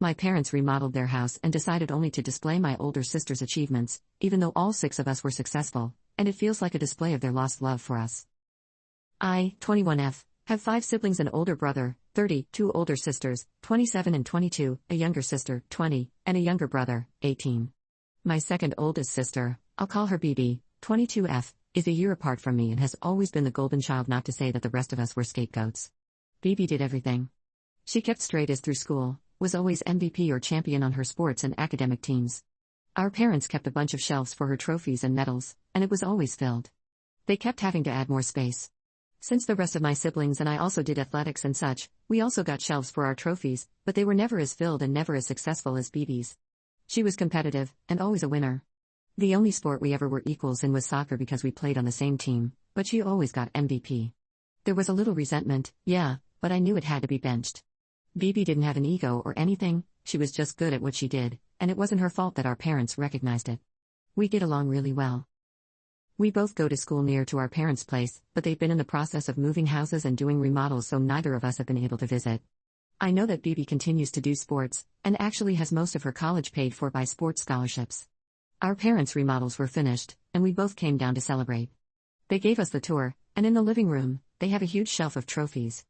My parents remodeled their house and decided only to display my older sister's achievements, even though all 6 of us were successful, and it feels like a display of their lost love for us. I, 21F, have 5 siblings: an older brother, 30, 2 older sisters, 27 and 22, a younger sister, 20, and a younger brother, 18. My second oldest sister, I'll call her BB, 22F, is a year apart from me and has always been the golden child, not to say that the rest of us were scapegoats. BB did everything. She kept straight A's through school, was always MVP or champion on her sports and academic teams. Our parents kept a bunch of shelves for her trophies and medals, and it was always filled. They kept having to add more space. Since the rest of my siblings and I also did athletics and such, we also got shelves for our trophies, but they were never as filled and never as successful as BB's. She was competitive, and always a winner. The only sport we ever were equals in was soccer because we played on the same team, but she always got MVP. There was a little resentment, yeah, but I knew it had to be benched. BB didn't have an ego or anything, she was just good at what she did, and it wasn't her fault that our parents recognized it. We get along really well. We both go to school near to our parents' place, but they've been in the process of moving houses and doing remodels, so neither of us have been able to visit. I know that BB continues to do sports, and actually has most of her college paid for by sports scholarships. Our parents' remodels were finished, and we both came down to celebrate. They gave us the tour, and in the living room, they have a huge shelf of trophies.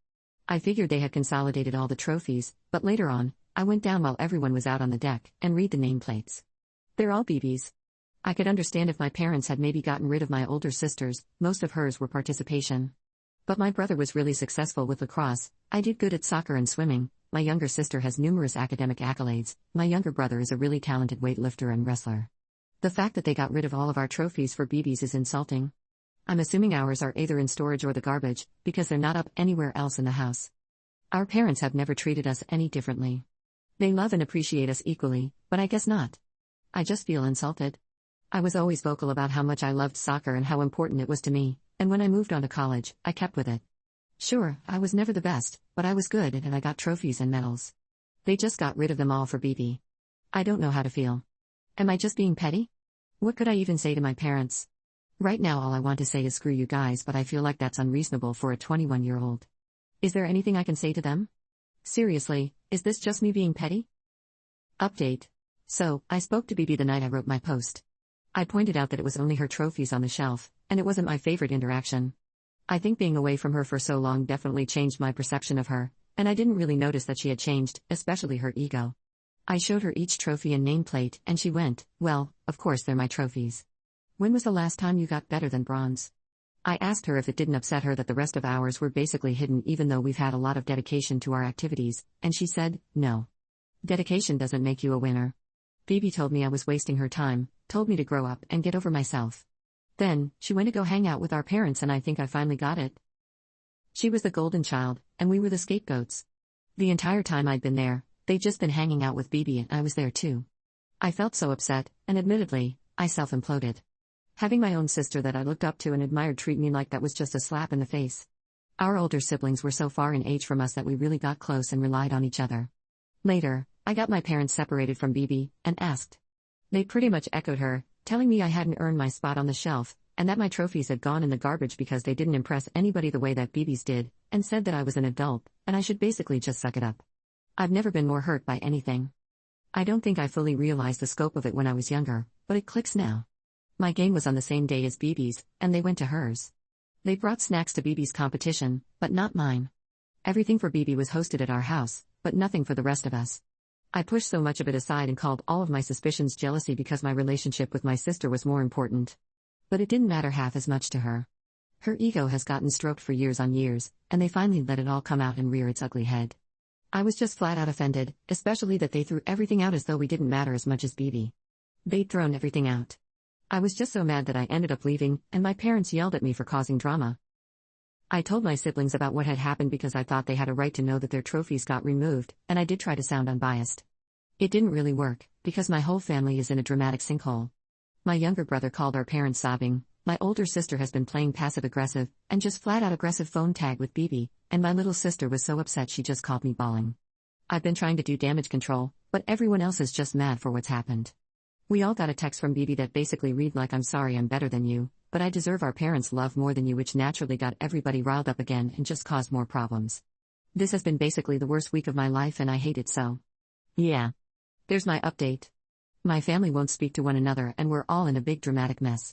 I figured they had consolidated all the trophies, but later on, I went down while everyone was out on the deck, and read the nameplates. They're all BB's. I could understand if my parents had maybe gotten rid of my older sisters, most of hers were participation. But my brother was really successful with lacrosse, I did good at soccer and swimming, my younger sister has numerous academic accolades, my younger brother is a really talented weightlifter and wrestler. The fact that they got rid of all of our trophies for BB's is insulting. I'm assuming ours are either in storage or the garbage, because they're not up anywhere else in the house. Our parents have never treated us any differently. They love and appreciate us equally, but I guess not. I just feel insulted. I was always vocal about how much I loved soccer and how important it was to me, and when I moved on to college, I kept with it. Sure, I was never the best, but I was good and I got trophies and medals. They just got rid of them all for BB. I don't know how to feel. Am I just being petty? What could I even say to my parents? Right now all I want to say is screw you guys, but I feel like that's unreasonable for a 21-year-old. Is there anything I can say to them? Seriously, is this just me being petty? Update. So, I spoke to BB the night I wrote my post. I pointed out that it was only her trophies on the shelf, and it wasn't my favorite interaction. I think being away from her for so long definitely changed my perception of her, and I didn't really notice that she had changed, especially her ego. I showed her each trophy and nameplate, and she went, well, of course they're my trophies. When was the last time you got better than bronze? I asked her if it didn't upset her that the rest of ours were basically hidden even though we've had a lot of dedication to our activities, and she said, no. Dedication doesn't make you a winner. BB told me I was wasting her time, told me to grow up and get over myself. Then, she went to go hang out with our parents and I think I finally got it. She was the golden child, and we were the scapegoats. The entire time I'd been there, they'd just been hanging out with BB and I was there too. I felt so upset, and admittedly, I self-imploded. Having my own sister that I looked up to and admired treat me like that was just a slap in the face. Our older siblings were so far in age from us that we really got close and relied on each other. Later, I got my parents separated from BB, and asked. They pretty much echoed her, telling me I hadn't earned my spot on the shelf, and that my trophies had gone in the garbage because they didn't impress anybody the way that BB's did, and said that I was an adult, and I should basically just suck it up. I've never been more hurt by anything. I don't think I fully realized the scope of it when I was younger, but it clicks now. My game was on the same day as BB's, and they went to hers. They brought snacks to BB's competition, but not mine. Everything for BB was hosted at our house, but nothing for the rest of us. I pushed so much of it aside and called all of my suspicions jealousy because my relationship with my sister was more important. But it didn't matter half as much to her. Her ego has gotten stroked for years on years, and they finally let it all come out and rear its ugly head. I was just flat out offended, especially that they threw everything out as though we didn't matter as much as BB. They'd thrown everything out. I was just so mad that I ended up leaving, and my parents yelled at me for causing drama. I told my siblings about what had happened because I thought they had a right to know that their trophies got removed, and I did try to sound unbiased. It didn't really work, because my whole family is in a dramatic sinkhole. My younger brother called our parents sobbing, my older sister has been playing passive-aggressive, and just flat-out aggressive phone tag with BB, and my little sister was so upset she just called me bawling. I've been trying to do damage control, but everyone else is just mad for what's happened. We all got a text from BB that basically read like I'm sorry I'm better than you, but I deserve our parents' love more than you, which naturally got everybody riled up again and just caused more problems. This has been basically the worst week of my life and I hate it so. Yeah. There's my update. My family won't speak to one another and we're all in a big dramatic mess.